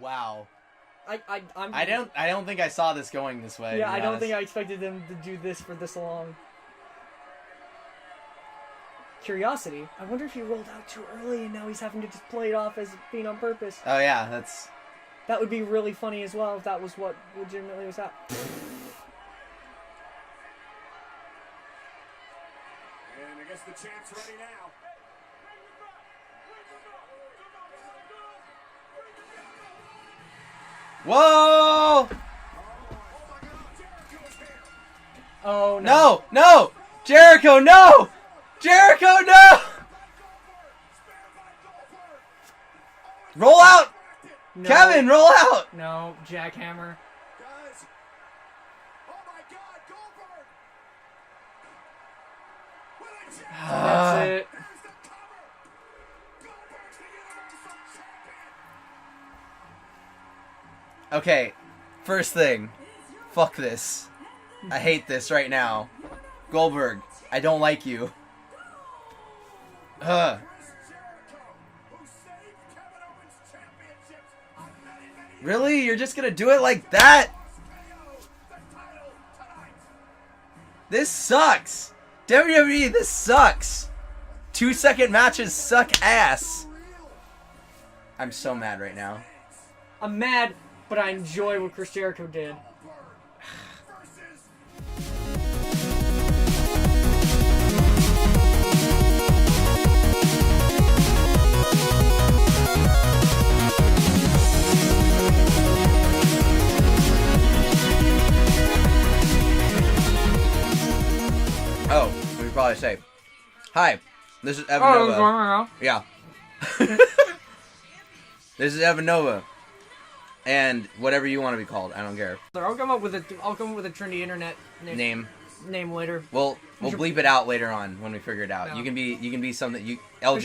Wow. I don't think I saw this going this way. Yeah, I don't think I expected them to do this for this long. Curiosity. I wonder if he rolled out too early and now he's having to just play it off as being on purpose. Oh yeah, that would be really funny as well if that was what legitimately was happening. And I guess the champ's ready now. Whoa! Oh no! No! Jericho, no! Jericho, no! Roll out! No. Kevin, roll out! No, jackhammer. Guys. Oh my God, Goldberg! With a jack. That's it. There's the cover. Goldberg's the Universal Champion. Okay, first thing. Fuck this. I hate this right now. Goldberg, I don't like you. Really? You're just gonna do it like that? This sucks! WWE, this sucks! 2-second matches suck ass! I'm so mad right now. I'm mad, but I enjoy what Chris Jericho did. Oh, we should probably say, hi, this is Evan Nova. Yeah. This is Evan Nova. And whatever you want to be called, I don't care. I'll come up with a trendy internet name later. We'll bleep it out later on when we figure it out. No. You can be something I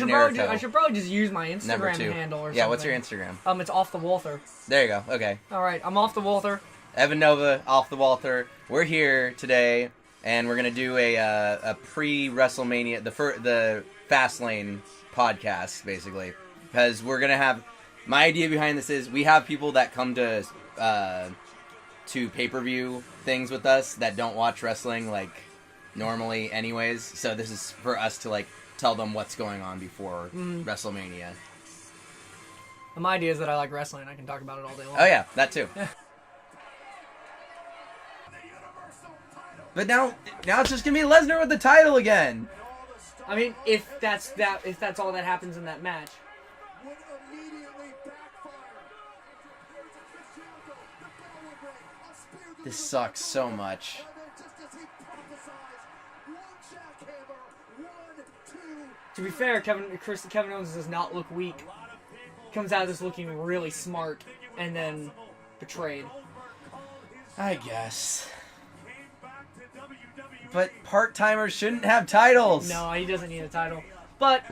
should probably just use my Instagram handle or something. Yeah, what's your Instagram? It's Off the Walther. There you go. Okay. All right, I'm Off the Walther. Evan Nova, Off the Walther. We're here today, and we're gonna do a pre-WrestleMania, the Fastlane podcast, basically, because we're gonna have. My idea behind this is we have people that come to pay-per-view things with us that don't watch wrestling like normally anyways. So this is for us to like tell them what's going on before WrestleMania. My idea is that I like wrestling. I can talk about it all day long. Oh yeah, that too. But now it's just gonna be Lesnar with the title again. I mean, if that's all that happens in that match. This sucks so much. To be fair, Kevin Owens does not look weak. Comes out of this looking really smart, and then betrayed. I guess. But part-timers shouldn't have titles. No, he doesn't need a title. But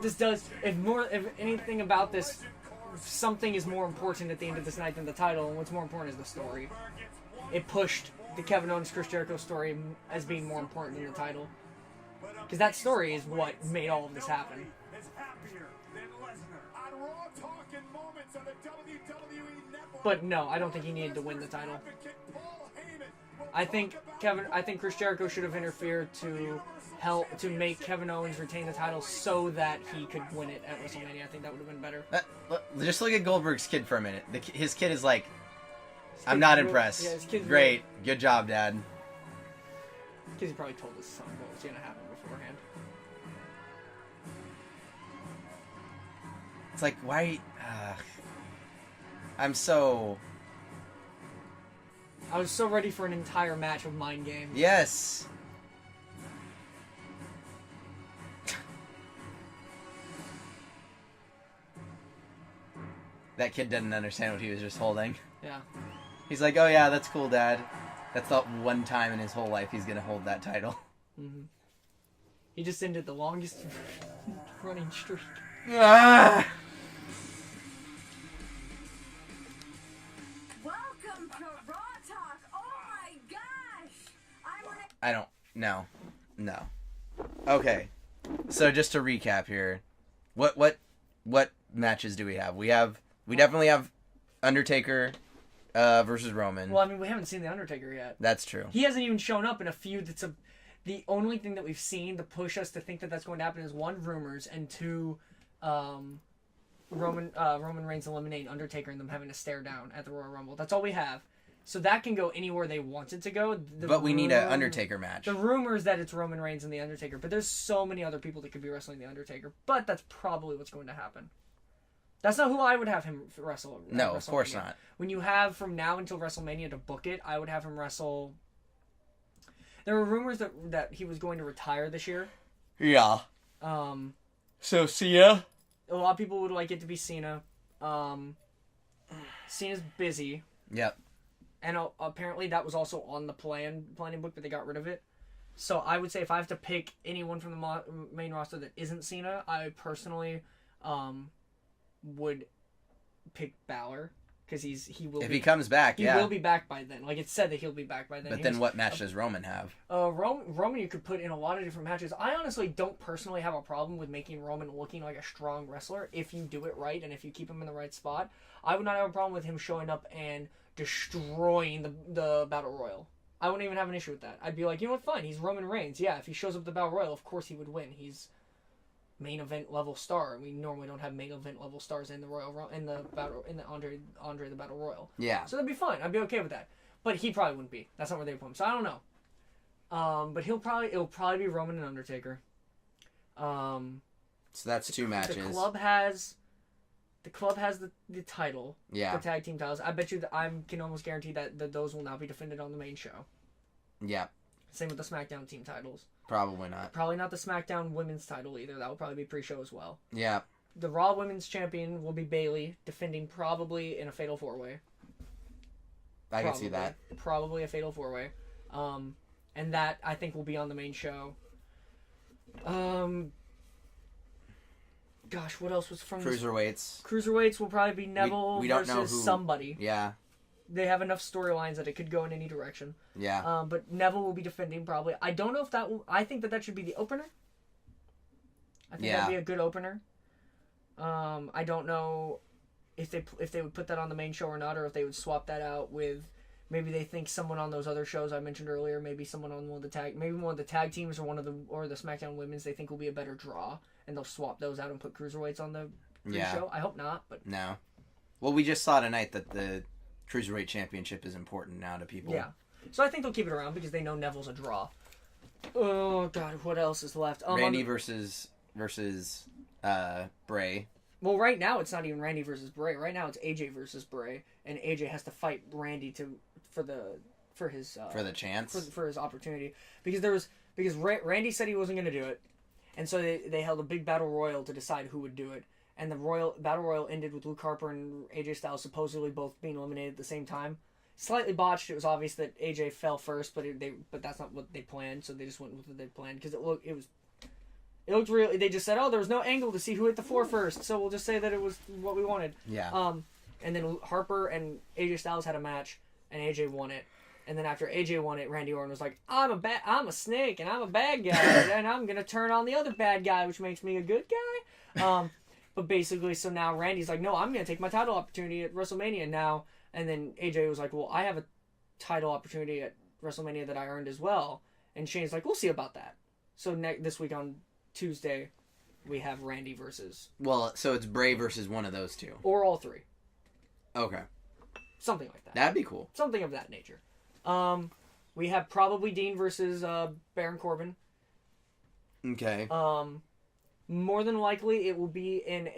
this does. If anything about this, something is more important at the end of this night than the title, and what's more important is the story. It pushed the Kevin Owens Chris Jericho story as being more important than the title. Because that story is what made all of this happen. But no, I don't think he needed to win the title. I think Chris Jericho should have interfered to make Kevin Owens retain the title so that he could win it at WrestleMania. I think that would have been better. Just look at Goldberg's kid for a minute. His kid is like, I'm not impressed. Yeah, his kid's great. Good job, Dad. Because he probably told his son what was going to happen beforehand. It's like, why? I was so ready for an entire match of mind games. Yes. That kid didn't understand what he was just holding. Yeah. He's like, oh yeah, that's cool, Dad. That's the one time in his whole life he's gonna hold that title. Mm-hmm. He just ended the longest running streak. Ah! Welcome to Raw Talk. Oh my gosh! No. Okay. So just to recap here, what matches do we have? We definitely have Undertaker versus Roman. Well, I mean, we haven't seen the Undertaker yet. That's true. He hasn't even shown up in a feud that's the only thing that we've seen to push us to think that that's going to happen is one, rumors, and two, Roman Reigns eliminating Undertaker and them having to stare down at the Royal Rumble. That's all we have. So that can go anywhere they want it to go. But we need an Undertaker match. The rumors that it's Roman Reigns and the Undertaker, but there's so many other people that could be wrestling the Undertaker. But that's probably what's going to happen. That's not who I would have him wrestle. No, of course not. When you have from now until WrestleMania to book it, I would have him wrestle. There were rumors that he was going to retire this year. Yeah. So Cena. A lot of people would like it to be Cena. Cena's busy. Yep. And apparently that was also on the planning book, but they got rid of it. So I would say if I have to pick anyone from the main roster that isn't Cena, I personally would pick Balor because he will. If he comes back, he will be back by then. Like it's said that he'll be back by then. But then what match does Roman have? Roman you could put in a lot of different matches. I honestly don't personally have a problem with making Roman looking like a strong wrestler if you do it right and if you keep him in the right spot. I would not have a problem with him showing up and destroying the Battle Royal. I wouldn't even have an issue with that. I'd be like, you know what, fine, he's Roman Reigns. Yeah, if he shows up at the Battle Royal, of course he would win. He's main event level star. We normally don't have main event level stars in the Andre the Battle Royal. Yeah. So that'd be fine. I'd be okay with that. But he probably wouldn't be. That's not where they put him. So I don't know. But it'll probably be Roman and Undertaker. So that's two matches. The club has the title. Yeah. The tag team titles. I bet you that I can almost guarantee that those will not be defended on the main show. Yeah. Same with the SmackDown team titles. Probably not. Probably not the SmackDown women's title either. That will probably be pre-show as well. Yeah. The Raw Women's Champion will be Bayley, defending probably in a Fatal 4-Way. I can see that. Probably a Fatal 4-Way. And that, I think, will be on the main show. Gosh, what else was from Cruiserweights. Cruiserweights will probably be Neville we don't versus know who. Somebody. Yeah. They have enough storylines that it could go in any direction. Yeah. But Neville will be defending probably. I don't know if that will... I think that should be the opener. I think that'd be a good opener. I don't know if they would put that on the main show or not, or if they would swap that out with... Maybe they think someone on those other shows I mentioned earlier, maybe someone on one of the tag teams or the SmackDown Women's they think will be a better draw, and they'll swap those out and put Cruiserweights on the show. I hope not, but... No. Well, we just saw tonight that the Cruiserweight Championship is important now to people. Yeah. So I think they'll keep it around because they know Neville's a draw. Oh, God, what else is left? Randy versus Bray. Well, right now it's not even Randy versus Bray. Right now it's AJ versus Bray, and AJ has to fight Randy for the chance for his opportunity because Randy said he wasn't going to do it, and so they held a big battle royal to decide who would do it, and the battle royal ended with Luke Harper and AJ Styles supposedly both being eliminated at the same time. Slightly botched. It was obvious that AJ fell first, but that's not what they planned, so they just went with what they planned because it looked real. They just said, "Oh, there was no angle to see who hit the floor first, so we'll just say that it was what we wanted." Yeah. And then Harper and AJ Styles had a match, and AJ won it. And then after AJ won it, Randy Orton was like, "I'm a snake, and I'm a bad guy, and I'm gonna turn on the other bad guy, which makes me a good guy." But basically, so now Randy's like, "No, I'm gonna take my title opportunity at WrestleMania now." And then AJ was like, "Well, I have a title opportunity at WrestleMania that I earned as well." And Shane's like, "We'll see about that." So this week on Tuesday, we have Randy versus... Well, so it's Bray versus one of those two. Or all three. Okay. Something like that. That'd be cool. Something of that nature. We have probably Dean versus Baron Corbin. Okay. More than likely it will be a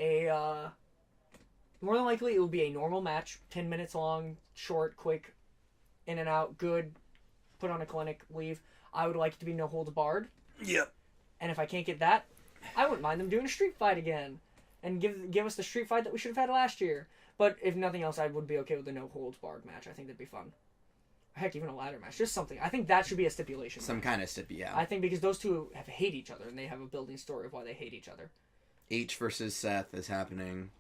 normal match. 10 minutes long, short, quick, in and out, good, put on a clinic, leave. I would like it to be no holds barred. Yep. And if I can't get that, I wouldn't mind them doing a street fight again. And give us the street fight that we should have had last year. But if nothing else, I would be okay with the no holds barred match. I think that'd be fun. Heck, even a ladder match. Just something. I think that should be a stipulation. Some kind of stip, yeah. I think because those two hate each other, and they have a building story of why they hate each other. H versus Seth is happening.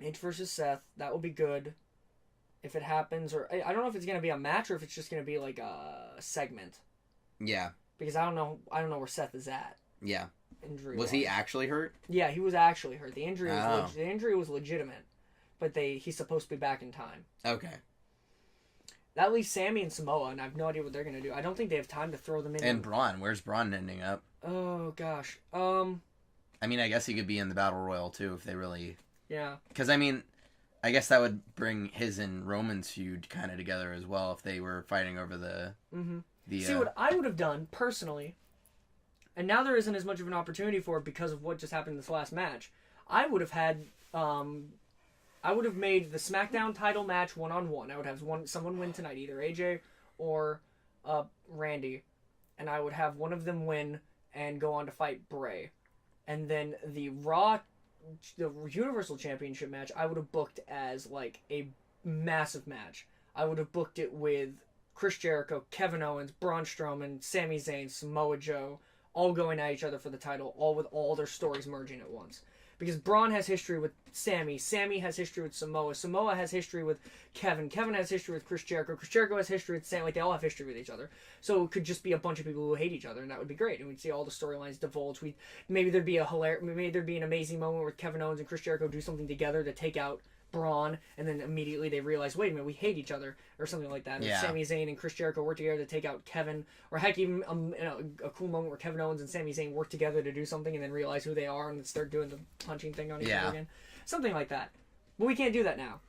H versus Seth. That will be good. If it happens, or I don't know if it's going to be a match or if it's just going to be like a segment. Yeah. Because I don't know where Seth is at. Yeah. Injury. Was he actually hurt? Yeah, he was actually hurt. The injury was legitimate. but he's supposed to be back in time. Okay. That leaves Sammy and Samoa, and I have no idea what they're gonna do. I don't think they have time to throw them in. And Braun, where's Braun ending up? Oh gosh. I mean, I guess he could be in the Battle Royal too if they really. Yeah. Because I mean, I guess that would bring his and Roman's feud kind of together as well if they were fighting over the. Mm-hmm. The. See what I would have done personally, and now there isn't as much of an opportunity for it because of what just happened in this last match. I would have had. I would have made the SmackDown title match 1-on-1. I would have someone win tonight, either AJ or Randy, and I would have one of them win and go on to fight Bray. And then the Universal Championship match, I would have booked as like a massive match. I would have booked it with Chris Jericho, Kevin Owens, Braun Strowman, Sami Zayn, Samoa Joe, all going at each other for the title, all with all their stories merging at once. Because Braun has history with Sami has history with Samoa has history with Kevin has history with Chris Jericho has history with Sami, like they all have history with each other. So it could just be a bunch of people who hate each other, and that would be great. And we'd see all the storylines divulge. Maybe there'd be an amazing moment where Kevin Owens and Chris Jericho do something together to take out Braun, and then immediately they realize, wait a minute, we hate each other, or something like that. Yeah. Or Sami Zayn and Chris Jericho work together to take out Kevin, or heck, even a cool moment where Kevin Owens and Sami Zayn work together to do something, and then realize who they are and start doing the punching thing on each other again, something like that. But we can't do that now,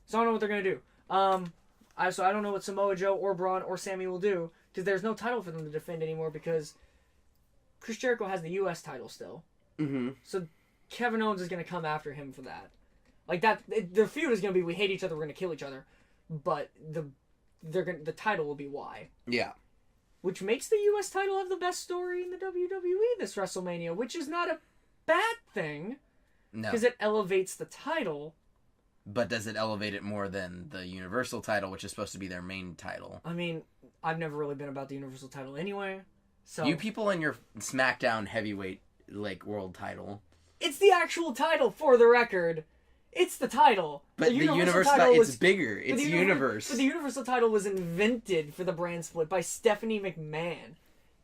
so I don't know what they're gonna do. So I don't know what Samoa Joe or Braun or Sami will do because there's no title for them to defend anymore because Chris Jericho has the U.S. title still. Mm-hmm. So Kevin Owens is gonna come after him for that. Like that, their feud is gonna be we hate each other, we're gonna kill each other, but the title will be why. Yeah. Which makes the U.S. title have the best story in the WWE this WrestleMania, which is not a bad thing. No. Because it elevates the title. But does it elevate it more than the Universal title, which is supposed to be their main title? I mean, I've never really been about the Universal title anyway. So You people in your SmackDown heavyweight world title. It's the actual title, for the record. It's the title. But the Universal title it's bigger. It's Universe. But the Universal title was invented for the brand split by Stephanie McMahon.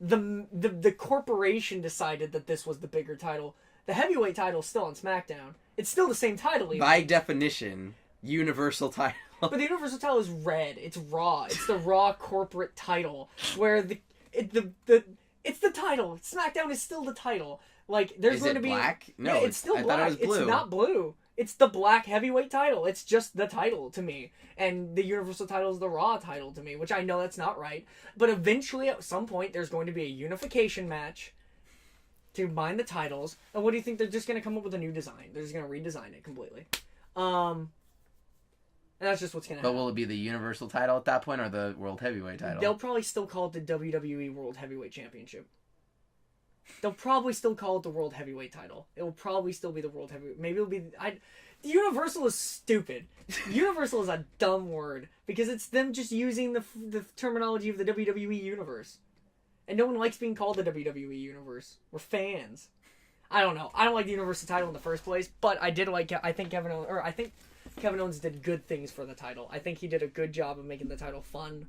The corporation decided that this was the bigger title. The heavyweight title is still on SmackDown. It's still the same title. Even. By definition, Universal title. But the Universal title is red. It's Raw. It's the Raw corporate title. Where it's the title. SmackDown is still the title. Like there's going to be black? No, it's still black. Thought it was blue. It's not blue. It's the black heavyweight title. It's just the title to me. And the Universal title is the Raw title to me, which I know that's not right. But eventually, at some point, there's going to be a unification match to combine the titles. And what do you think? They're just going to come up with a new design. They're just going to redesign it completely. And that's just what's going to happen. But will it be the Universal title at that point or the World Heavyweight title? They'll probably still call it the WWE World Heavyweight Championship. They'll probably still call it the World Heavyweight title. It will probably still be the World Heavyweight. Maybe it'll be... Universal is stupid. Universal is a dumb word. Because it's them just using the terminology of the WWE Universe. And no one likes being called the WWE Universe. We're fans. I don't know. I don't like the Universal title in the first place. But I did like... I think Kevin Owens did good things for the title. I think he did a good job of making the title fun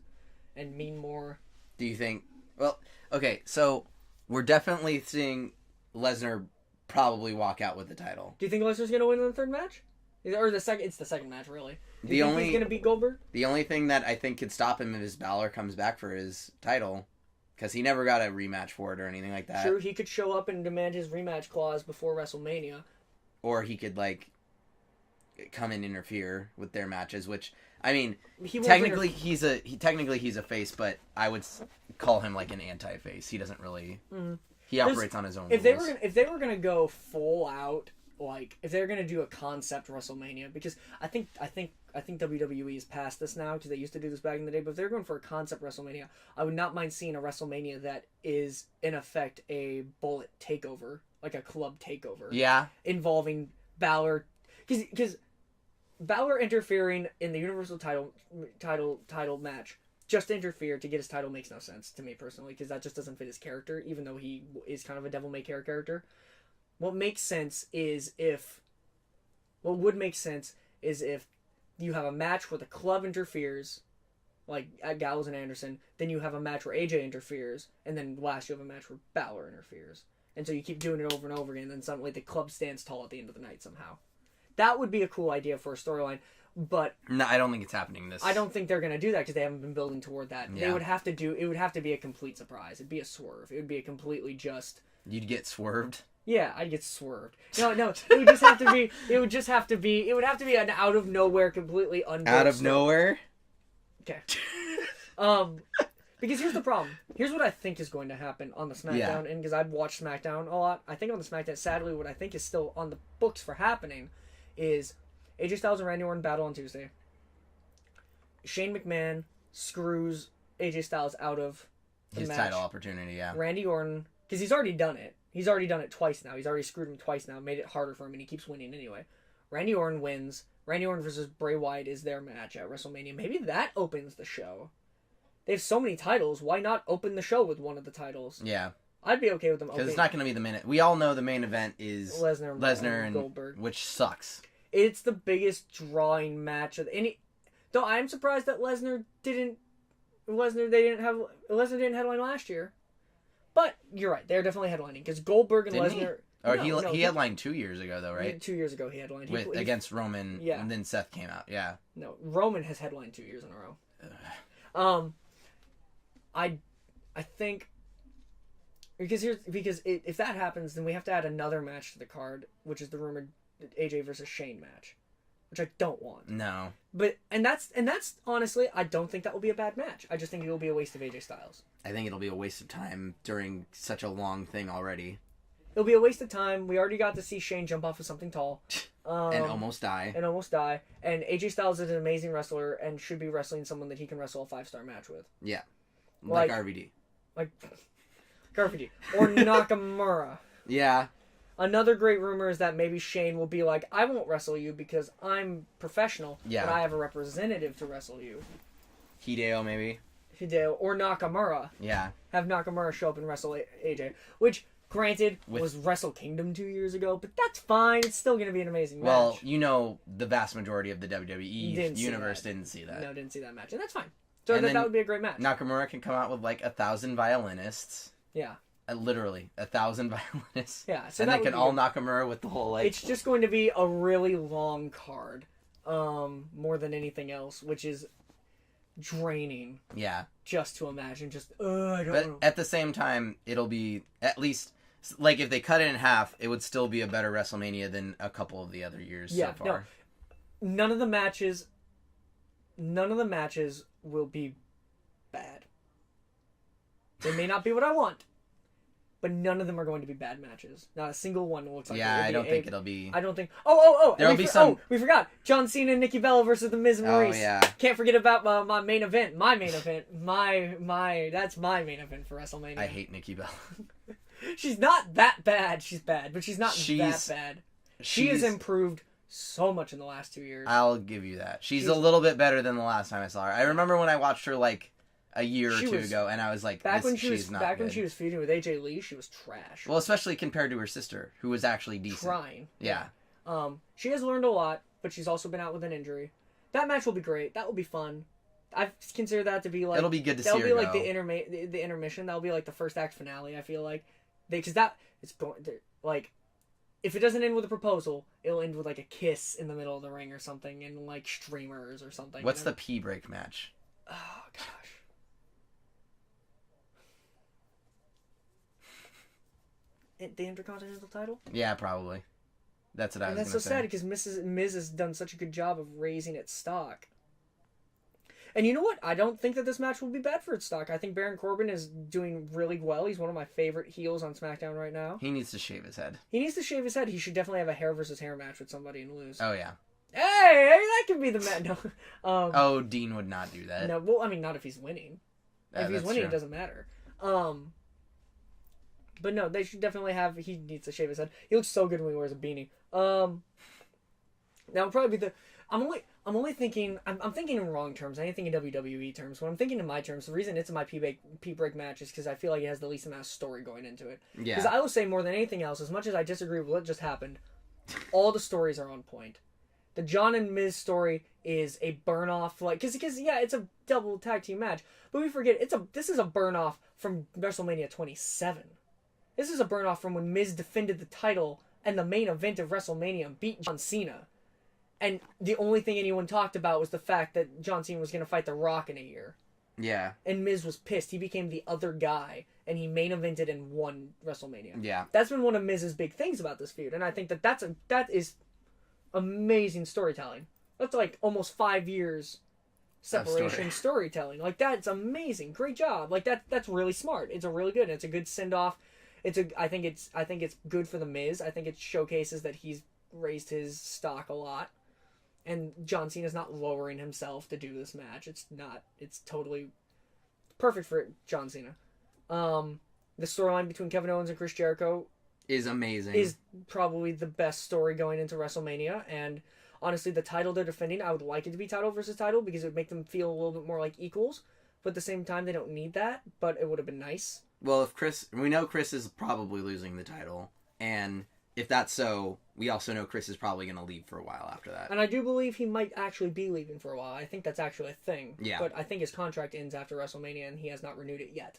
and mean more. Do you think... Well, okay, so... We're definitely seeing Lesnar probably walk out with the title. Do you think Lesnar's going to win in the third match? Or the second? It's the second match, really. Do you think he's going to beat Goldberg? The only thing that I think could stop him if Balor comes back for his title, because he never got a rematch for it or anything like that. True, he could show up and demand his rematch clause before WrestleMania. Or he could, come and interfere with their matches, which... I mean, technically he's a face, but I would call him like an anti-face. He doesn't really. He operates on his own. If they were gonna go full out, if they're gonna do a concept WrestleMania, because I think WWE is past this now because they used to do this back in the day. But if they're going for a concept WrestleMania, I would not mind seeing a WrestleMania that is in effect a bullet takeover, like a club takeover. Yeah. Involving Balor, because. Balor interfering in the Universal title match just to interfere to get his title makes no sense to me personally because that just doesn't fit his character even though he is kind of a devil-may-care character. What would make sense is if you have a match where the club interferes like at Gallows and Anderson, then you have a match where AJ interferes, and then last you have a match where Balor interferes. And so you keep doing it over and over again and then suddenly the club stands tall at the end of the night somehow. That would be a cool idea for a storyline, but No, I don't think it's happening this. I don't think they're gonna do that because they haven't been building toward that. Yeah. They would have to do. It would have to be a complete surprise. It'd be a swerve. It would be a completely just. You'd get swerved. Yeah, I'd get swerved. No. It would just have to be. It would just have to be. It would have to be an out of nowhere, completely unbuilt. Out of story. nowhere. Okay. Because here's the problem. Here's what I think is going to happen on the SmackDown, and because I've watched SmackDown a lot, I think on the SmackDown, sadly, what I think is still on the books for happening is AJ Styles and Randy Orton battle on Tuesday. Shane McMahon screws AJ Styles out of the His match. title opportunity, yeah. Randy Orton, because he's already done it. He's already done it twice now. He's already screwed him twice now, made it harder for him, and he keeps winning anyway. Randy Orton wins. Randy Orton versus Bray Wyatt is their match at WrestleMania. Maybe that opens the show. They have so many titles. Why not open the show with one of the titles? Yeah. I'd be okay with them Because opening. it's not going to be the main... We all know the main event is Lesnar and Goldberg. which sucks. It's the biggest drawing match of any. Though I'm surprised that Lesnar didn't headline last year. But you're right. They're definitely headlining because Goldberg and Didn't he? Lesnar. Or No, he headlined 2 years ago, though, right? 2 years ago he headlined. Against Roman, Yeah. and then Seth came out, yeah. No, Roman has headlined 2 years in a row. I think because if that happens, then we have to add another match to the card, which is the rumored AJ versus Shane match, which I don't want. No. But and that's honestly, I don't think that will be a bad match. I just think it will be a waste of AJ Styles. I think it'll be a waste of time during such a long thing already. It'll be a waste of time. We already got to see Shane jump off of something tall. And almost die. And AJ Styles is an amazing wrestler and should be wrestling someone that he can wrestle a 5-star match with. Yeah. Like RVD. Like Garfield or Nakamura. Yeah. Another great rumor is that maybe Shane will be like, I won't wrestle you because I'm professional, but I have a representative to wrestle you. Hideo, maybe. Hideo or Nakamura. Yeah. Have Nakamura show up and wrestle AJ, which, granted, was Wrestle Kingdom 2 years ago, but that's fine. It's still going to be an amazing match. Well, you know, the vast majority of the WWE universe didn't see that. No, didn't see that match, and that's fine. So And that would be a great match. Nakamura can come out with like 1,000 violinists. Yeah. Literally 1,000 violinists. Yeah. So and that they can all Nakamura with the whole like. It's just going to be a really long card, more than anything else, which is draining. Yeah. Just to imagine, I don't But know. at the same time, it'll be at least like if they cut it in half, it would still be a better WrestleMania than a couple of the other years so far. No, none of the matches will be bad. They may not be what I want, but none of them are going to be bad matches. Not a single one looks like. Yeah, I don't think it'll be. I don't think. Oh! There'll be some. Oh, we forgot John Cena and Nikki Bella versus the Miz and Maurice. Oh yeah. Can't forget about my main event. My main event. That's my main event for WrestleMania. I hate Nikki Bella. She's not that bad. She's bad, but she's not that bad. She has improved so much in the last 2 years. I'll give you that. She's a little bit better than the last time I saw her. I remember when I watched her like a year or two ago, and I was like, when she was feuding with AJ Lee, she was trash. Well, especially compared to her sister, who was actually decent. Trying. Yeah. She has learned a lot, but she's also been out with an injury. That match will be great. That will be fun. I consider that to be like it'll be good to see her That'll be like go. the intermission. That'll be like the first act finale. I feel like if it doesn't end with a proposal, it'll end with like a kiss in the middle of the ring or something, and like streamers or something. What's the pee break match? Oh gosh. The Intercontinental title? Yeah, probably. That's what I was And going that's to so say. sad because Miz has done such a good job of raising its stock. And you know what? I don't think that this match will be bad for its stock. I think Baron Corbin is doing really well. He's one of my favorite heels on SmackDown right now. He needs to shave his head. He needs to shave his head. He should definitely have a hair versus hair match with somebody and lose. Oh, yeah. Hey, that could be the match. No. Dean would not do that. No, well, I mean, not if he's winning. If he's winning, true. it doesn't matter. But no, they should definitely have. He needs to shave his head. He looks so good when he wears a beanie. Now probably the. I'm only thinking. I'm thinking in wrong terms. I ain't thinking WWE terms. When I'm thinking in my terms, the reason it's in my P break match is because I feel like it has the least amount of story going into it. Yeah. Because I will say more than anything else, as much as I disagree with what just happened, all the stories are on point. The John and Miz story is a burn off, like because yeah, it's a double tag team match, but we forget this is a burn off from WrestleMania 27. This is a burn off from when Miz defended the title and the main event of WrestleMania and beat John Cena. And the only thing anyone talked about was the fact that John Cena was going to fight The Rock in a year. Yeah. And Miz was pissed. He became the other guy, and he main evented and won WrestleMania. Yeah. That's been one of Miz's big things about this feud, and I think that is amazing storytelling. That's like almost 5 years separation storytelling. Like, that's amazing. Great job. Like, that's really smart. It's a really good. It's a good send off. I think it's good for the Miz. I think it showcases that he's raised his stock a lot. And John Cena's not lowering himself to do this match. It's totally perfect for John Cena. The storyline between Kevin Owens and Chris Jericho is amazing. Is probably the best story going into WrestleMania. And honestly, the title they're defending, I would like it to be title versus title because it would make them feel a little bit more like equals. But at the same time, they don't need that. But it would have been nice. Well, we know Chris is probably losing the title. And if that's so, we also know Chris is probably going to leave for a while after that. And I do believe he might actually be leaving for a while. I think that's actually a thing. Yeah. But I think his contract ends after WrestleMania, and he has not renewed it yet.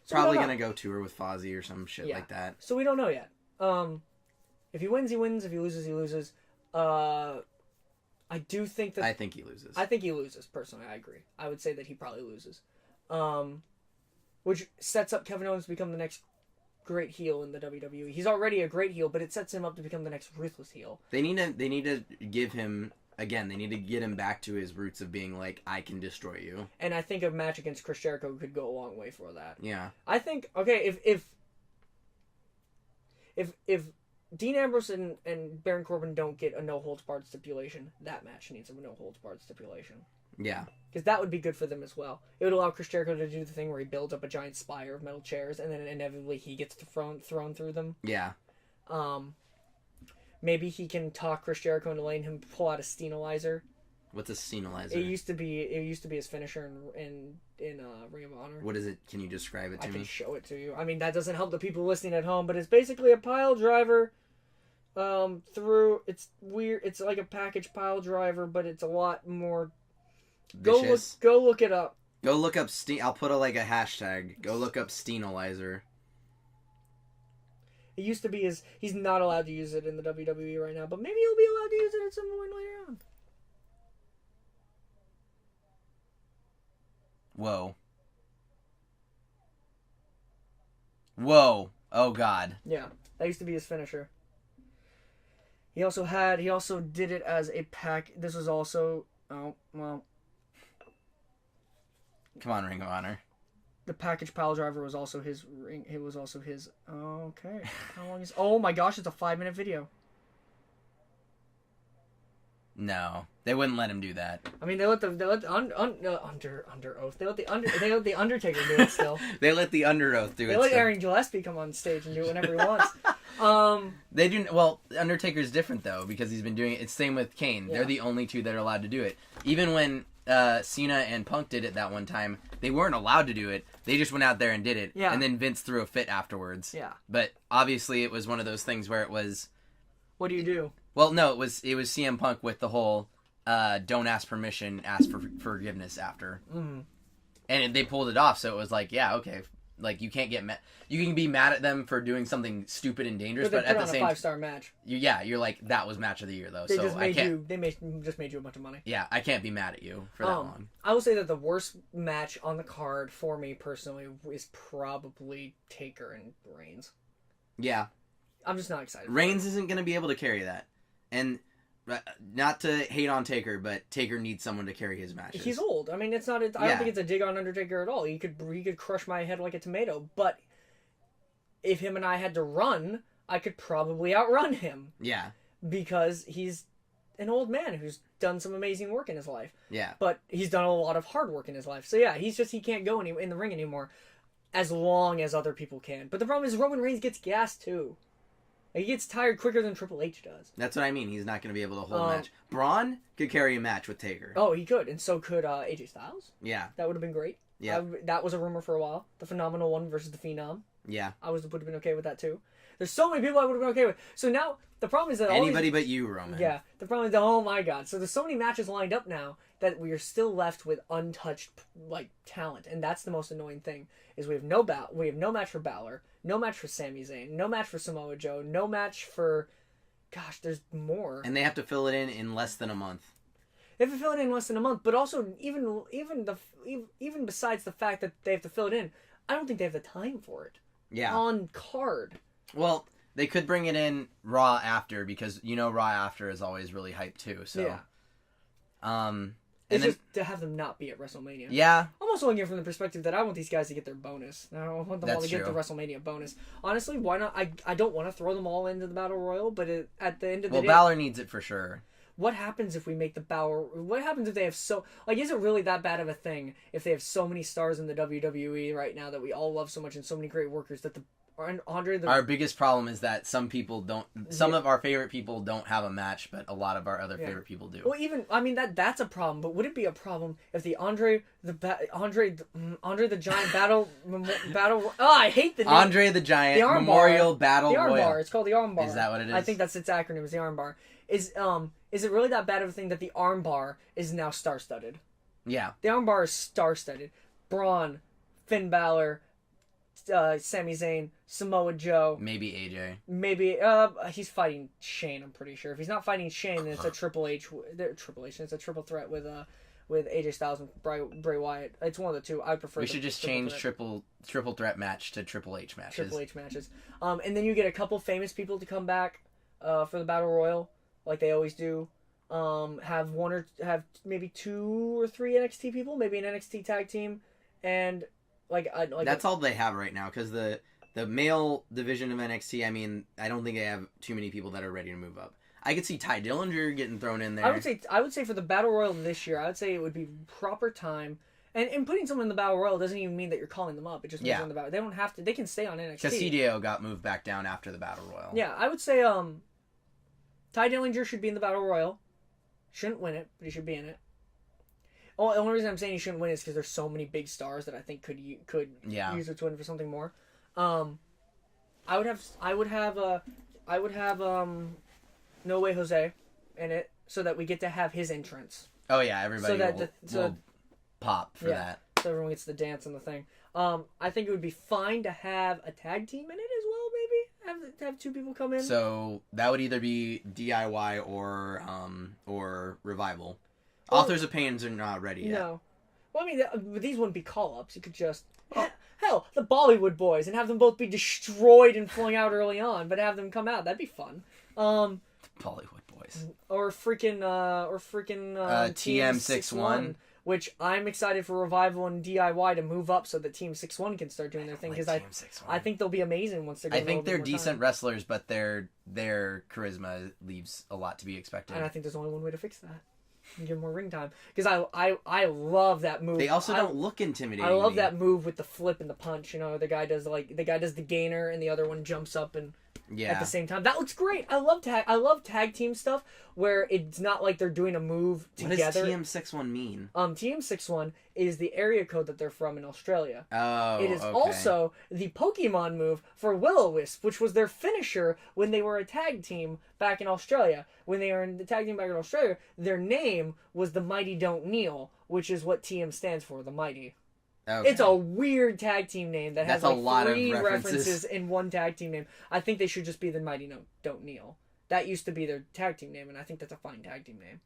So probably going to go tour with Fozzy or some shit like that. So we don't know yet. If he wins, he wins. If he loses, he loses. I do think that... I think he loses. I think he loses, personally. I agree. I would say that he probably loses. Which sets up Kevin Owens to become the next great heel in the WWE. He's already a great heel, but it sets him up to become the next ruthless heel. They need to give him again. They need to get him back to his roots of being like, I can destroy you. And I think a match against Chris Jericho could go a long way for that. Yeah. I think if Dean Ambrose and Baron Corbin don't get a no holds barred stipulation, that match needs a no holds barred stipulation. Yeah. Because that would be good for them as well. It would allow Chris Jericho to do the thing where he builds up a giant spire of metal chairs and then inevitably he gets thrown through them. Yeah. Maybe he can talk Chris Jericho into letting him pull out a Steenalizer. What's a Steenalizer? It used to be his finisher in Ring of Honor. What is it? Can you describe it to me? I can show it to you. I mean, that doesn't help the people listening at home, but it's basically a pile driver. It's weird. It's like a package pile driver, but it's a lot more. Vicious. Go look it up. Go look up I'll put a hashtag. Go look up Steenalizer. It used to be he's not allowed to use it in the WWE right now, but maybe he'll be allowed to use it at some point later on. Whoa. Oh God. Yeah, that used to be his finisher. He also did it as a pack. This was also, come on, Ring of Honor. The package pile driver was also his ring. It was also his. Okay. How long is? Oh my gosh! It's a 5-minute video. No, they wouldn't let him do that. I mean, they let under oath. They let the Undertaker do it still. They let the Under Oath do it. They let Aaron Gillespie come on stage and do it whenever he wants. They do. Well, Undertaker's different though because he's been doing it. It's same with Kane. Yeah. They're the only two that are allowed to do it. Even when Cena and Punk did it that one time, they weren't allowed to do it. They just went out there and did it. Yeah. And then Vince threw a fit afterwards. Yeah. But obviously, it was one of those things where it was. What do you do? Well, no, it was CM Punk with the whole don't ask permission, ask for forgiveness after. Mm-hmm. And they pulled it off, so it was like, yeah, okay. Like, you can't get mad. You can be mad at them for doing something stupid and dangerous, but at the same time... a 5-star match. You're like, that was match of the year, though, They so just I can't... just made you a bunch of money. Yeah, I can't be mad at you for that long. I will say that the worst match on the card, for me personally, is probably Taker and Reigns. Yeah. I'm just not excited. Reigns isn't going to be able to carry that. And not to hate on Taker, but Taker needs someone to carry his matches. He's old. I mean, it's not. I don't think it's a dig on Undertaker at all. He could crush my head like a tomato. But if him and I had to run, I could probably outrun him. Yeah. Because he's an old man who's done some amazing work in his life. Yeah. But he's done a lot of hard work in his life. So yeah, he can't go in the ring anymore, as long as other people can. But the problem is Roman Reigns gets gassed too. He gets tired quicker than Triple H does. That's what I mean. He's not going to be able to hold a match. Braun could carry a match with Taker. Oh, he could. And so could AJ Styles. Yeah. That would have been great. Yeah. That was a rumor for a while. The Phenomenal One versus the Phenom. Yeah. Would have been okay with that too. There's so many people I would have been okay with. So now, the problem is that anybody but you, Roman. Yeah. The problem is that, oh my god. So there's so many matches lined up now that we are still left with untouched, talent. And that's the most annoying thing, is we have no match for Balor, no match for Sami Zayn, no match for Samoa Joe, no match for gosh, there's more. And they have to fill it in less than a month. They have to fill it in less than a month, but also even besides the fact that they have to fill it in, I don't think they have the time for it. Yeah. On card. Well, they could bring it in Raw after, because Raw after is always really hyped too. So, yeah. And then, just to have them not be at WrestleMania. yeah. I'm also looking at it from the perspective that I want these guys to get their bonus. I don't want them all to That's get the true. WrestleMania bonus. Honestly, why not? I don't want to throw them all into the Battle Royal, but at the end of the day, Balor needs it for sure. what happens if we make the what happens if they have is it really that bad of a thing if they have so many stars in the WWE right now that we all love so much and so many great workers that Our biggest problem is that some of our favorite people don't have a match, but a lot of our other favorite people do. Well, that's a problem, but would it be a problem if the Andre the Giant battle I hate the name. Andre the Giant The Memorial Battle the arm Royal. bar. It's called the arm bar. Is that what it is? I think that's its acronym. Is the arm bar. Is it really that bad of a thing that the arm bar is now star-studded? Yeah. The arm bar is star-studded. Braun, Finn Balor, Sami Zayn, Samoa Joe. Maybe AJ. Maybe he's fighting Shane. I'm pretty sure. If he's not fighting Shane, then it's a Triple H. It's a triple threat with AJ Styles and Bray Wyatt. It's one of the two. I prefer. We should just change triple threat match to Triple H matches. Triple H matches. And then you get a couple famous people to come back for the Battle Royal, like they always do. Have maybe 2 or 3 NXT people, maybe an NXT tag team, and that's all they have right now, because the male division of NXT, I mean, I don't think they have too many people that are ready to move up. I could see Ty Dillinger getting thrown in there. I would say for the Battle Royal this year, I would say it would be proper time. And putting someone in the Battle Royal doesn't even mean that you're calling them up. It just means in the Battle. They don't have to. They can stay on NXT. Cassidio got moved back down after the Battle Royal. Yeah, I would say Ty Dillinger should be in the Battle Royal. Shouldn't win it, but he should be in it. Oh, the only reason I'm saying he shouldn't win is because there's so many big stars that I think could use it to win for something more. I would have No Way Jose in it, so that we get to have his entrance. Oh yeah, everybody will pop for that. So everyone gets the dance and the thing. I think it would be fine to have a tag team in it as well. Maybe have 2 people come in. So that would either be DIY or Revival. Well, Authors of Pains are not ready yet. No. Well, I mean, these wouldn't be call-ups. You could just... Hell, the Bollywood Boys, and have them both be destroyed and flung out early on, but have them come out. That'd be fun. Bollywood Boys. Or freaking TM61. Which I'm excited for Revival and DIY to move up so that Team 6-1 can start doing their thing, because I think they'll be amazing once they're. I think they're decent wrestlers, but their charisma leaves a lot to be expected. And I think there's only one way to fix that. Give them more ring time, because I love that move. They also don't look intimidating. I love that move with the flip and the punch. The guy does the gainer and the other one jumps up and at the same time. That looks great. I love tag team stuff where it's not like they're doing a move together. What does TM61 mean? TM61 is the area code that they're from in Australia. Oh, it is also the Pokemon move for Will-O-Wisp, which was their finisher when they were a tag team back in Australia. When they were in the tag team back in Australia, their name was the Mighty Don't Kneel, which is what TM stands for, the Mighty. Okay. It's a weird tag team name that has like 3 references in one tag team name. I think they should just be the Mighty Don't Kneel. That used to be their tag team name, and I think that's a fine tag team name.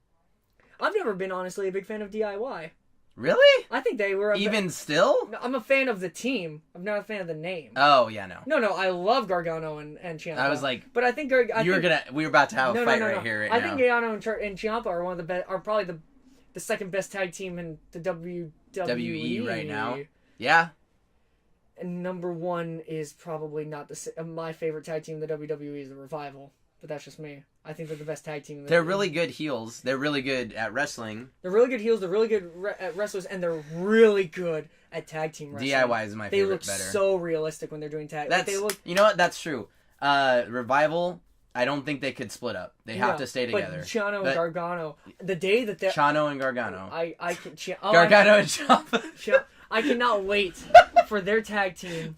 I've never been, honestly, a big fan of DIY. Really? I think they were... still? I'm a fan of the team. I'm not a fan of the name. Oh, yeah, no. No, I love Gargano and Ciampa. I was like... But I think... we were about to have a fight right here right now. I think Gargano and Ciampa are one of the best... Are probably the second best tag team in the WWE right now. Yeah. And number 1 is probably not my favorite tag team in the WWE is the Revival. But that's just me. I think they're the best tag team. They're really good heels. They're really good at wrestling. They're really good heels. They're really good at wrestlers, and they're really good at tag team wrestling. DIY is my favorite. They look so realistic when they're doing tag. You know what? That's true. Revival. I don't think they could split up. They have to stay together. But Ciano and Gargano, the day that they're... Ciano and Gargano. Gargano and Ciampa. I cannot wait for their tag team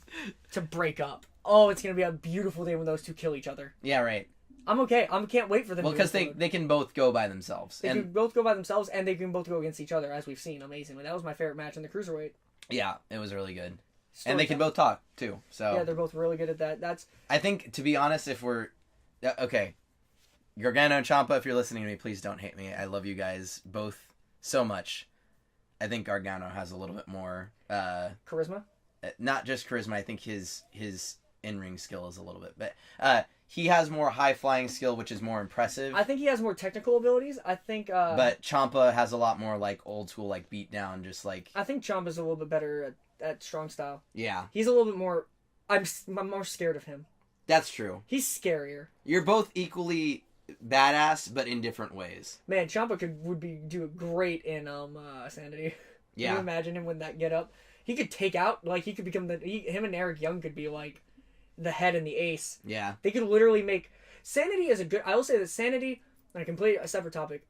to break up. Oh, it's going to be a beautiful day when those two kill each other. Yeah, right. I'm okay. I can't wait for them. Well, because they can both go by themselves. They can both go by themselves, and they can both go against each other, as we've seen amazingly. That was my favorite match in the Cruiserweight. Yeah, it was really good. And they can both talk, too. So yeah, they're both really good at that. I think, to be honest, if we're... Okay. Gargano and Ciampa, if you're listening to me, please don't hate me. I love you guys both so much. I think Gargano has a little bit more Charisma? not just charisma. I think his in-ring skill is a little bit, but he has more high-flying skill, which is more impressive. I think he has more technical abilities. I think but Ciampa has a lot more like old school, like beat down, just like I think Ciampa's a little bit better at strong style. yeah. He's a little bit more. I'm more scared of him. That's true. He's scarier. You're both equally badass, but in different ways. Man, Ciampa would do great in Sanity. Yeah. Can you imagine him with that get up? He could take out, like, he could become him and Eric Young could be like the head and the ace. Yeah. They could literally make Sanity is a good. I will say that Sanity, on a completely separate topic,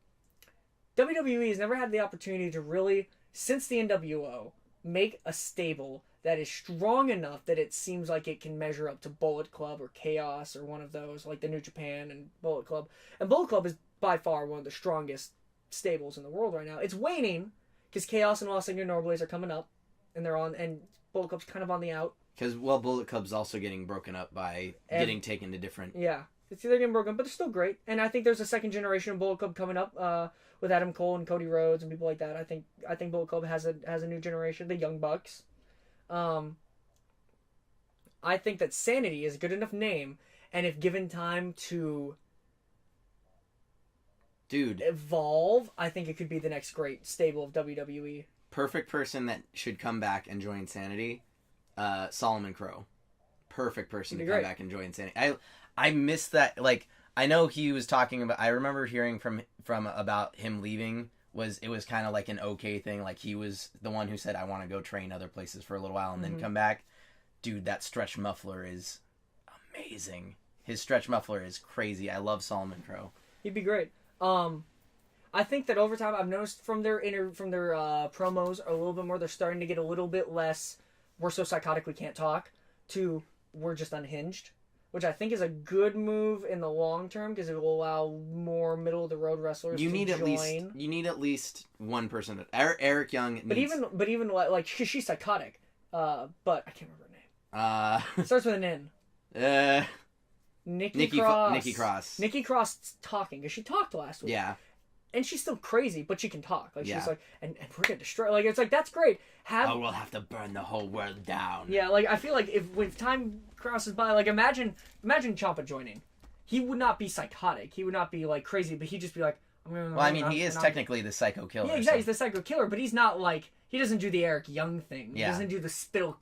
WWE has never had the opportunity to really, since the NWO, make a stable that is strong enough that it seems like it can measure up to Bullet Club or Chaos or one of those, like the New Japan and Bullet Club. And Bullet Club is by far one of the strongest stables in the world right now. It's waning because Chaos and Los Ignorables are coming up, and Bullet Club's kind of on the out. Because Bullet Club's also getting broken up by getting taken to different. Yeah, they're getting broken, but they're still great. And I think there's a second generation of Bullet Club coming up with Adam Cole and Cody Rhodes and people like that. I think Bullet Club has a new generation, the Young Bucks. I think that Sanity is a good enough name, and if given time to evolve, I think it could be the next great stable of WWE. Perfect person that should come back and join Sanity, Solomon Crow. Perfect person to come back and join Sanity. I miss that. Like, I know he was talking about. I remember hearing from about him leaving. It was kind of like an okay thing. Like, he was the one who said, I want to go train other places for a little while and then come back. Dude, that stretch muffler is amazing. His stretch muffler is crazy. I love Solomon Crow. He'd be great. I think that over time, I've noticed from their promos a little bit more, they're starting to get a little bit less, we're so psychotic we can't talk, to we're just unhinged. Which I think is a good move in the long term because it will allow more middle of the road wrestlers to join. You need at least one person. Eric Young. But even like she's psychotic. But I can't remember her name. It starts with an N. Nikki Cross. Nikki Cross talking because she talked last week. Yeah. And she's still crazy, but she can talk. Like she's like, and we're gonna destroy. Like it's like that's great. We'll have to burn the whole world down. Yeah, like I feel like if time crosses by, like imagine Ciampa joining, he would not be psychotic. He would not be like crazy, but he'd just be like, I'm gonna. Well, I mean, he is technically the psycho killer. Yeah, exactly. He's the psycho killer, but he's not like he doesn't do the Eric Young thing. Yeah. He doesn't do the spittle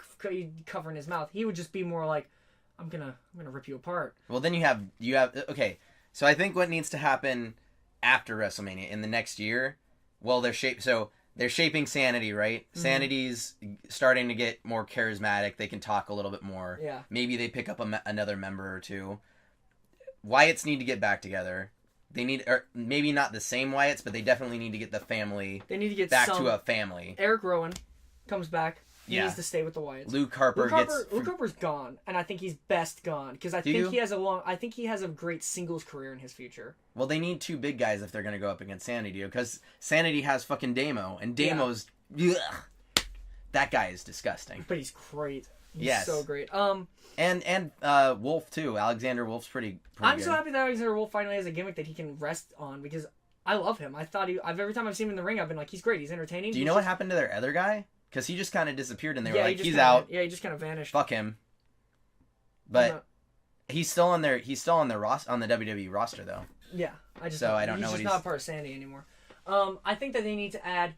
covering his mouth. He would just be more like, I'm gonna rip you apart. Well, then you have okay. So I think what needs to happen after WrestleMania in the next year, well, they're shaping Sanity, right? Mm-hmm. Sanity's starting to get more charismatic. They can talk a little bit more. Yeah. Maybe they pick up another member or two. Wyatts need to get back together. They need, or maybe not the same Wyatts, but they definitely need to get the family. They need to get back to a family. Eric Rowan comes back. He needs to stay with the Wyatts. Luke Harper's gone, and I think he's best gone because I think he has a great singles career in his future. Well, they need two big guys if they're going to go up against Sanity, because Sanity has fucking Damo, and Damo's that guy is disgusting. But he's great. He's so great. And Wolf too. Alexander Wolf's pretty I'm good. so happy that Alexander Wolf finally has a gimmick that he can rest on because I love him. I thought every time I've seen him in the ring, I've been like, he's great. He's entertaining. Do you know what happened to their other guy? Because he just kind of disappeared, and they were like, he's out. Yeah, he just kind of vanished. Fuck him. But he's still on their on the WWE roster though. Yeah, I don't know. He's just not part of Sandy anymore. I think that they need to add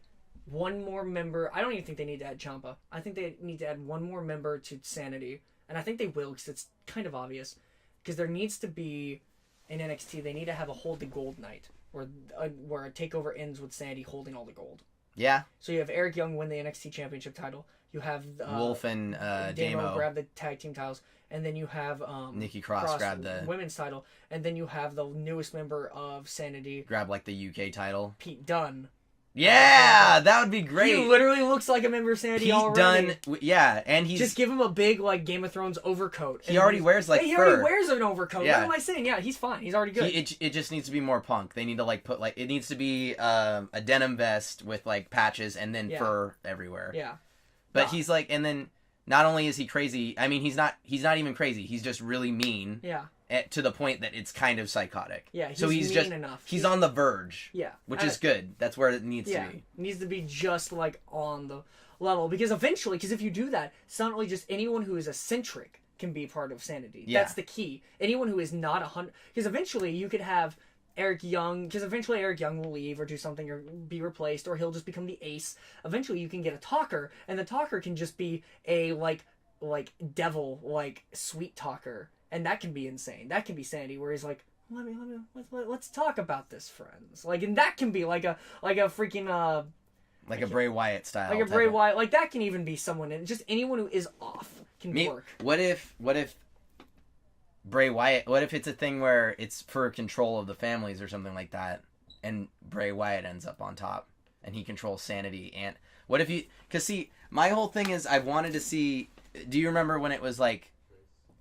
one more member. I don't even think they need to add Ciampa. I think they need to add one more member to Sanity, and I think they will because it's kind of obvious. Because there needs to be in NXT, they need to have a hold the gold night where a takeover ends with Sandy holding all the gold. Yeah. So you have Eric Young win the NXT Championship title. You have Wolf and Damo grab the tag team titles, and then you have Nikki Cross grab the women's title, and then you have the newest member of Sanity grab like the UK title. Pete Dunne. Yeah, that would be great. He literally looks like a member of Sanity already. Pete Dunne, yeah, and he's just give him a big like Game of Thrones overcoat. He already wears like fur. He already wears an overcoat. Yeah. What am I saying? Yeah, he's fine. He's already good. It just needs to be more punk. They need to like put like it needs to be a denim vest with like patches and then fur everywhere. Yeah, but he's like, and then not only is he crazy. I mean, he's not even crazy. He's just really mean. Yeah, to the point that it's kind of psychotic. Yeah, so he's mean just enough. he's on the verge. Yeah, which is good. That's where it needs to be. It needs to be just like on the level, because eventually, if you do that, suddenly just anyone who is eccentric can be part of Sanity. Yeah. That's the key. Anyone who is not 100, because eventually you could have Eric Young, because eventually Eric Young will leave or do something or be replaced, or he'll just become the ace. Eventually you can get a talker, and the talker can just be a like devil, like sweet talker, and that can be insane. That can be Sanity, where he's like, let's talk about this, friends. Like, and that can be like a freaking like a Bray Wyatt style. Like a Bray Wyatt, like that can even be someone, and just anyone who is off can work. What if Bray Wyatt? What if it's a thing where it's for control of the families or something like that, and Bray Wyatt ends up on top, and he controls Sanity? And what if you? Because see, my whole thing is I wanted to see. Do you remember when it was like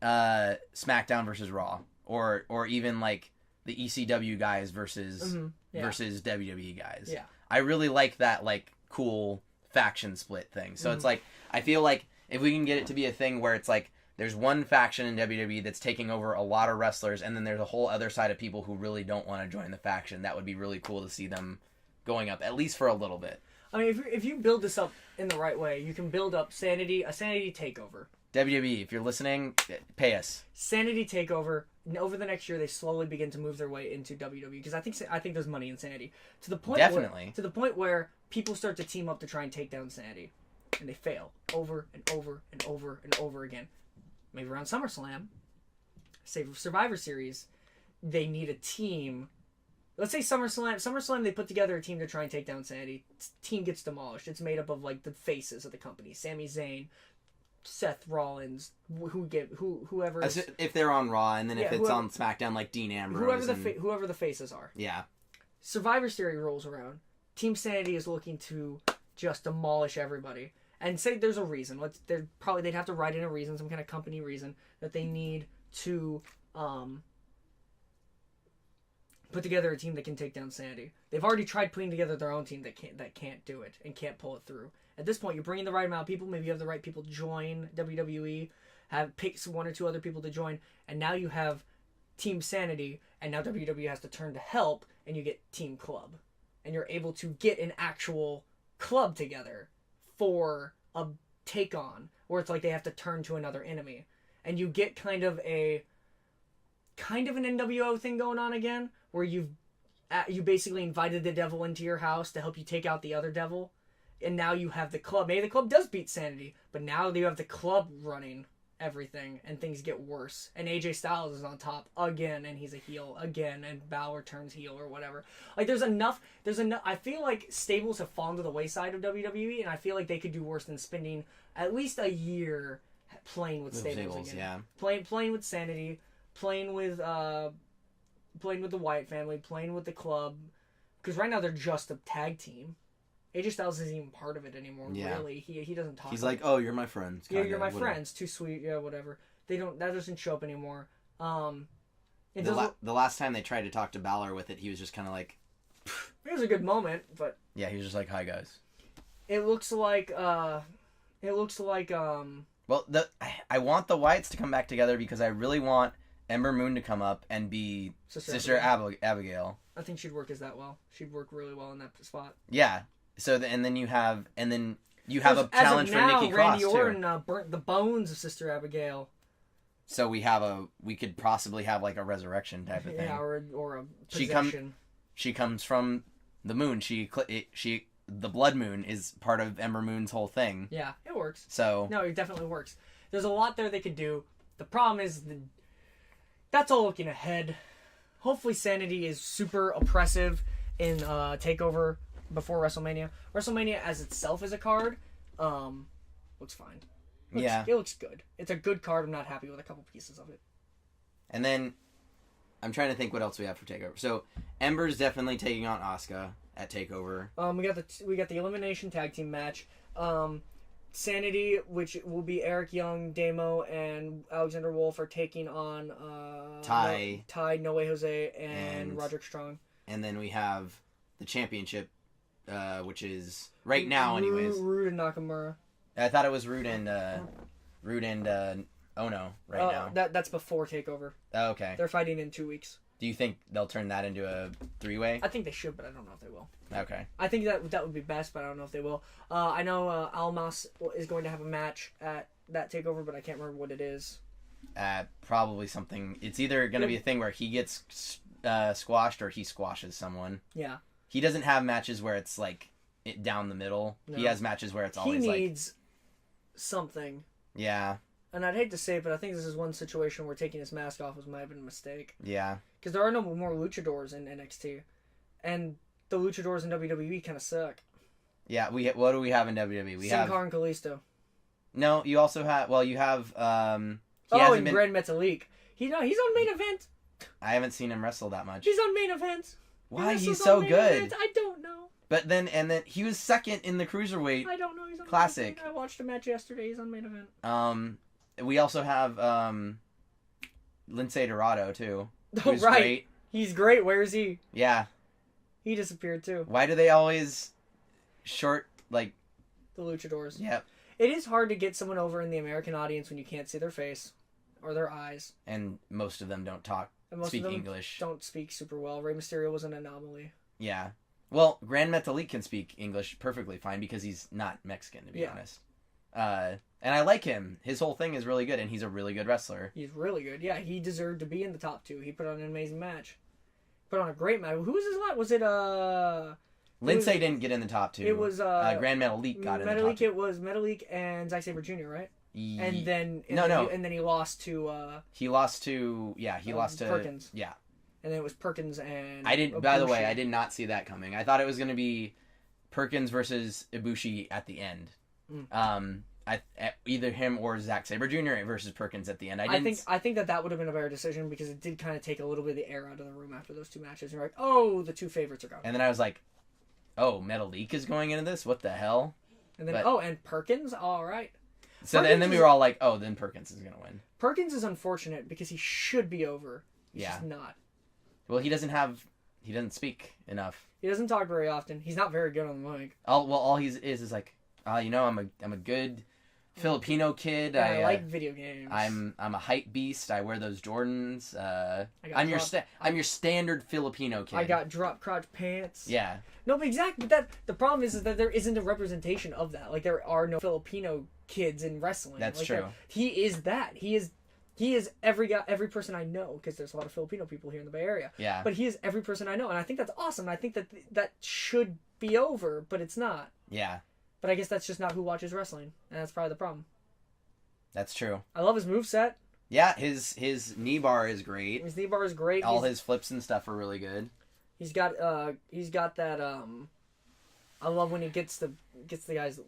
SmackDown versus Raw, or even like the ECW guys versus versus WWE guys? Yeah, I really like that like cool faction split thing. So it's like I feel like if we can get it to be a thing where it's like there's one faction in WWE that's taking over a lot of wrestlers, and then there's a whole other side of people who really don't want to join the faction. That would be really cool to see them going up, at least for a little bit. I mean, if you build this up in the right way, you can build up a Sanity takeover. WWE, if you're listening, pay us. Sanity takeover. And over the next year, they slowly begin to move their way into WWE, because I think there's money in Sanity to the point where people start to team up to try and take down Sanity, and they fail over and over and over and over again. Maybe around SummerSlam, say Survivor Series, they need a team. Let's say SummerSlam, they put together a team to try and take down Sanity. Team gets demolished. It's made up of like the faces of the company: Sami Zayn, Seth Rollins, whoever. If they're on Raw, and then if it's on SmackDown, like Dean Ambrose, whoever the faces are. Yeah. Survivor Series rolls around. Team Sanity is looking to just demolish everybody, and say there's a reason. They'd have to write in a reason, some kind of company reason that they need to put together a team that can take down Sanity. They've already tried putting together their own team that can't do it and can't pull it through. At this point, you're bringing the right amount of people. Maybe you have the right people join WWE. Have picked one or two other people to join, and now you have Team Sanity. And now WWE has to turn to help, and you get Team Club, and you're able to get an actual club together for a take on, where it's like they have to turn to another enemy, and you get kind of an NWO thing going on again, where you basically invited the devil into your house to help you take out the other devil. And now you have the club. Maybe the club does beat Sanity, but now you have the club running everything, and things get worse. And AJ Styles is on top again, and he's a heel again, and Balor turns heel or whatever. Like, there's enough. I feel like stables have fallen to the wayside of WWE, and I feel like they could do worse than spending at least a year playing with stables again. Yeah. Playing with Sanity, playing with the Wyatt family, playing with the club, because right now they're just a tag team. AJ Styles isn't even part of it anymore. Yeah. Really, he doesn't talk. He's like, oh, you're my friends. Yeah, you're my friends. Too sweet. Yeah, whatever. That doesn't show up anymore. The last time they tried to talk to Balor with it, he was just kind of like. It was a good moment, but. Yeah, he was just like, hi guys. It looks like. Well, I want the Wyatts to come back together, because I really want Ember Moon to come up and be Sister Abigail. I think she'd work as that well. She'd work really well in that spot. Yeah. So then you have a challenge for Nikki Cross Randy Orton burnt the bones of Sister Abigail. So we could possibly have like a resurrection type of thing. Yeah, or a possession. She comes from the moon. The blood moon is part of Ember Moon's whole thing. Yeah, it works. So no, it definitely works. There's a lot there they could do. The problem is that's all looking ahead. Hopefully Sanity is super oppressive in TakeOver before WrestleMania. WrestleMania as itself as a card looks fine. It looks good. It's a good card. I'm not happy with a couple pieces of it. And then I'm trying to think what else we have for TakeOver. So Ember's definitely taking on Asuka at TakeOver. We got the elimination tag team match. Sanity, which will be Eric Young, Damo, and Alexander Wolf, are taking on Ty, No Way Jose, and Roderick Strong. And then we have the championship, which is right now, anyways. Rude and Nakamura. I thought it was Rude and Ono right now? That's before Takeover. Oh, okay. They're fighting in 2 weeks. Do you think they'll turn that into a 3-way? I think they should, but I don't know if they will. Okay. I think that would be best, but I don't know if they will. I know Almas is going to have a match at that Takeover, but I can't remember what it is. Probably something. It's either going to be a thing where he gets squashed or he squashes someone. Yeah. He doesn't have matches where it's like down the middle. No. He has matches where it's always like... He needs something. Yeah. And I'd hate to say it, but I think this is one situation where taking his mask off might have been a mistake. Yeah. Because there are no more luchadors in NXT. And the luchadors in WWE kind of suck. Yeah, what do we have in WWE? We Sin Cara and Kalisto. No, you also have... Well, you have... and Grand Metalik. He's on main event. I haven't seen him wrestle that much. He's on main event. Why? He's so good. Event. I don't know. But then he was second in the Cruiserweight I don't know. He's on Classic. Main event. I watched a match yesterday. He's on main event. We also have Lince Dorado too. Oh, right. Great. He's great. Where is he? Yeah. He disappeared too. Why do they always short like the luchadors? Yep. It is hard to get someone over in the American audience when you can't see their face or their eyes. And most of them don't speak English. Don't speak super well. Rey Mysterio was an anomaly. Yeah. Well, Grand Metalik can speak English perfectly fine because he's not Mexican, to be honest. And I like him. His whole thing is really good, and he's a really good wrestler. He's really good. Yeah, he deserved to be in the top 2. He put on an amazing match. Put on a great match. Who was his last? Was it Lince didn't get in the top 2. It was Grand Metalik got in the top 2. It was Metalik and Zack Sabre Jr., right? And then and then he lost to Perkins. Yeah. And then it was Perkins and Ibushi. By the way, I did not see that coming. I thought it was going to be Perkins versus Ibushi at the end. Either him or Zack Sabre Jr. versus Perkins at the end. I think that would have been a better decision because it did kind of take a little bit of the air out of the room after those 2 matches. You're like, oh, the 2 favorites are gone. And then I was like, oh, Metalik is going into this? What the hell? And then and Perkins, all right. So then we were all like, oh, then Perkins is going to win. Perkins is unfortunate because he should be over. He's just not. Well, he doesn't speak enough. He doesn't talk very often. He's not very good on the mic. All he is like, I'm a good Filipino kid. Yeah, I like video games. I'm a hype beast. I wear those Jordans. I'm your standard Filipino kid. I got drop crotch pants. Yeah. No, but exactly. But the problem is that there isn't a representation of that. Like there are no Filipino kids in wrestling. That's true. He is that. He is every person I know, because there's a lot of Filipino people here in the Bay Area. Yeah. But he is every person I know, and I think that's awesome. I think that should be over, but it's not. Yeah. But I guess that's just not who watches wrestling, and that's probably the problem. That's true. I love his moveset. Yeah, his knee bar is great. His knee bar is great. All his flips and stuff are really good. He's got that I love when he gets the guy's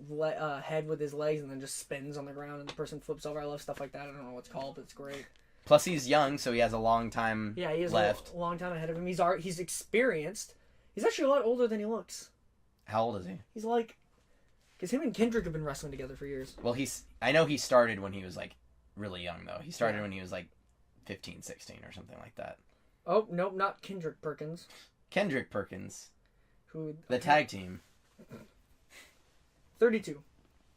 head with his legs and then just spins on the ground and the person flips over. I love stuff like that. I don't know what it's called, but it's great. Plus he's young, so he has a long time he has left. a long time ahead of him. He's experienced. He's actually a lot older than he looks. How old is he? He's like... Because him and Kendrick have been wrestling together for years. Well, I know he started when he was, like, really young, though. He started when he was, like, 15, 16 or something like that. Oh, nope, not Kendrick Perkins. Kendrick Perkins. The tag team. 32.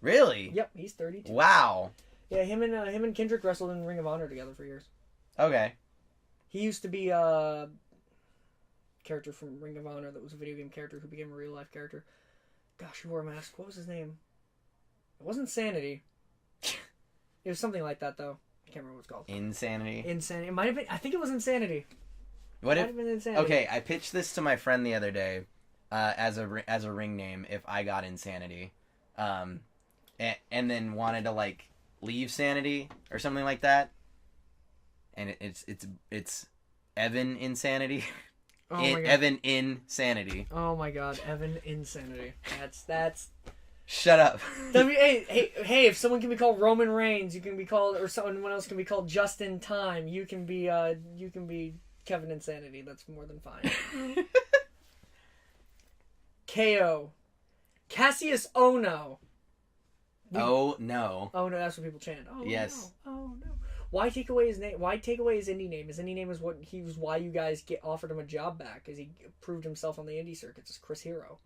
Really? Yep, he's 32. Wow. Yeah, him and Kendrick wrestled in Ring of Honor together for years. Okay. He used to be a character from Ring of Honor that was a video game character who became a real life character. Gosh, he wore a mask. What was his name? It wasn't Sanity. It was something like that, though. I can't remember what it's called. Insanity. It might have been. I think it was Insanity. What might have been Insanity. Okay, I pitched this to my friend the other day as a ring name if I got Insanity, and then wanted to like leave Sanity or something like that. And it's Evan Insanity. Oh my God. Evan Insanity. Oh my God, Evan Insanity. That's. Shut up. Hey! If someone can be called Roman Reigns, you can be called, or someone else can be called Just in Time. You can be Kevin Insanity. That's more than fine. KO, Cassius Ohno. Oh no. Oh no, that's what people chant. Oh yes. No. Oh no. Why take away his name? Why take away his indie name? His indie name is why you guys offered him a job back, because he proved himself on the indie circuits as Chris Hero.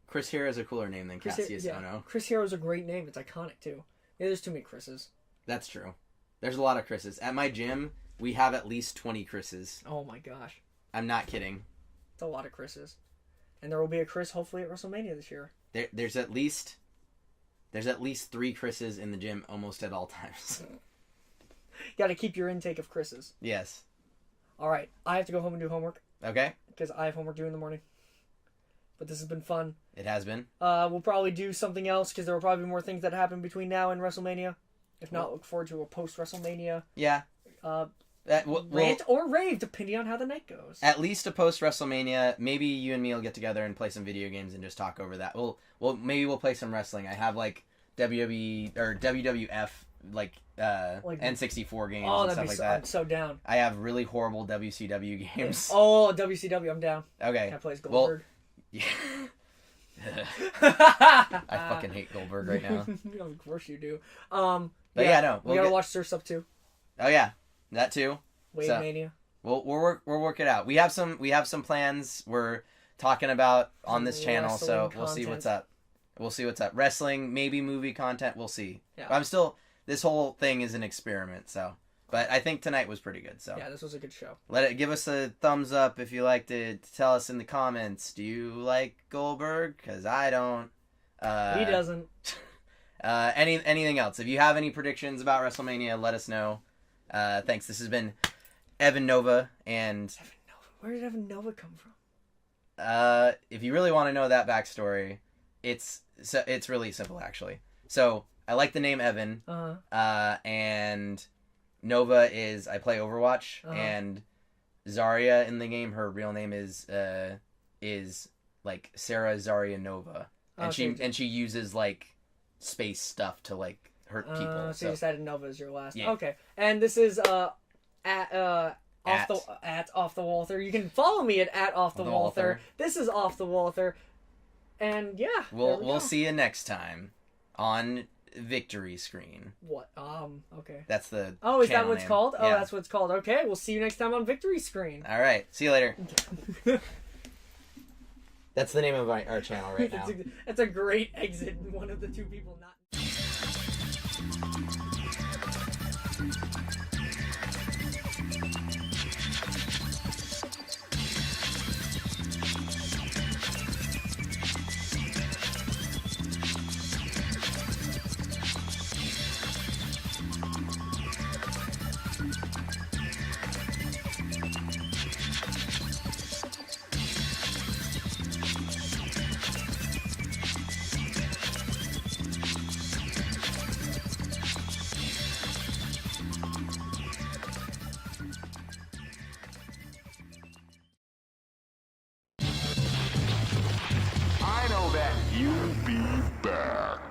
Chris Hero is a cooler name than Cassius Ohno. Chris Hero is a great name. It's iconic too. Yeah, there's too many Chris's. That's true. There's a lot of Chris's. At my gym, we have at least 20 Chris's. Oh my gosh. I'm not kidding. It's a lot of Chris's. And there will be a Chris hopefully at WrestleMania this year. There's at least 3 Chris's in the gym almost at all times. You got to keep your intake of Chris's. Yes. All right. I have to go home and do homework. Okay. Because I have homework due in the morning. But this has been fun. It has been. We'll probably do something else because there will probably be more things that happen between now and WrestleMania. If not, look forward to a post-WrestleMania Yeah. rant or rave, depending on how the night goes. At least a post WrestleMania. Maybe you and me will get together and play some video games and just talk over that. Maybe we'll play some wrestling. I have like WWE or WWF like N64 games and stuff like that. I'm so down. I have really horrible WCW games. Oh, WCW, I'm down. Okay. Can I play as Goldberg? Yeah. I fucking hate Goldberg right now. Of course you do. But yeah, no. We gotta watch Surf's Up too. Oh yeah, that too. Wave Mania. We'll work it out. We have some plans we're talking about on this channel, so we'll see what's up. We'll see what's up. Wrestling, maybe movie content. We'll see. Yeah. This whole thing is an experiment, so. But I think tonight was pretty good. So yeah, this was a good show. Give us a thumbs up if you liked it. Tell us in the comments. Do you like Goldberg? Because I don't. He doesn't. Anything else? If you have any predictions about WrestleMania, let us know. Thanks. This has been Evan Nova and. Evan Nova. Where did Evan Nova come from? If you really want to know that backstory, it's really simple actually. So I like the name Evan. And Nova is I play Overwatch, and Zarya in the game, her real name is like Sarah Zarya Nova, and she uses like space stuff to like hurt people. So you decided Nova is your last. Yeah. Okay, and this is Off the Walther. You can follow me at Off the Walther. This is Off the Walther, and yeah, we'll see you next time on Victory Screen. What? Okay. That's the. Oh, is that what it's name. called? Oh, yeah. that's what it's called. Okay, we'll see you next time on Victory Screen. All right. See you later. That's the name of our channel right now. That's a great exit. One of the two people not. I know that you'll be back.